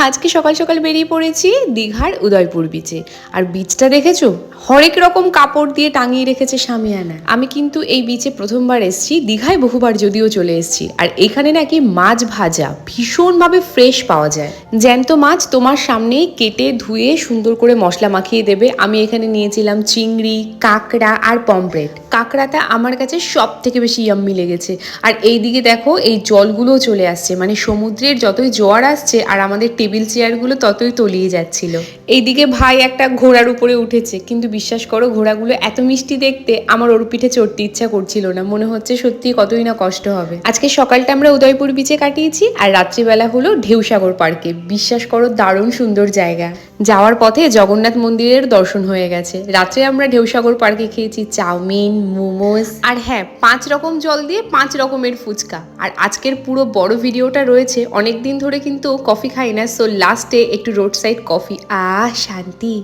আজকে সকাল সকাল বেরিয়ে পড়েছি দীঘার উদয়পুর বিচে। আর বিচটা দেখেছো, হরেক রকম কাপড় দিয়ে টাঙিয়ে রেখেছে শামিয়ানা। আমি কিন্তু এই বিচে প্রথমবার এসেছি, দীঘায় বহুবার যদিও চলে এসেছি। আর এখানে নাকি মাছ ভাজা ভীষণভাবে ফ্রেশ পাওয়া যায়। জ্যান্ত মাছ তোমার সামনেই কেটে ধুয়ে সুন্দর করে মশলা মাখিয়ে দেবে। আমি এখানে নিয়েছিলাম চিংড়ি, কাঁকড়া আর পমফ্রেট। কাঁকড়াটা আমার কাছে সব থেকে বেশি ইয়াম্মি লেগেছে। আর এইদিকে দেখো এই জলগুলোও চলে আসছে, মানে সমুদ্রের যতই জোয়ার আসছে আর আমাদের টেবিল চেয়ারগুলো ততই তলিয়ে যাচ্ছিল। এইদিকে ভাই একটা ঘোড়ার উপরে উঠেছে, কিন্তু বিশ্বাস করো ঘোড়াগুলো এত মিষ্টি দেখতে, আমার ওর পিঠে চড়তে ইচ্ছা করছিল না। মনে হচ্ছে সত্যি কতই না কষ্ট হবে। আজকে সকালটা আমরা উদয়পুর বিচে কাটিয়েছি আর রাত্রিবেলা হলো ঢেউসাগর পার্কে। বিশ্বাস করো দারুণ সুন্দর জায়গা। যাওয়ার পথে জগন্নাথ মন্দিরের দর্শন হয়ে গেছে। রাত্রে আমরা ঢেউসাগর পার্কে খেয়েছি চাউমিন, মোমোস আর হ্যাঁ 5 রকম জল দিয়ে 5 রকমের ফুচকা। আর আজকের পুরো বড় ভিডিওটা রয়েছে। অনেক দিন ধরে কিন্তু কফি খাই না, সো লাস্টে একটু রোড সাইড কফি। শান্তি।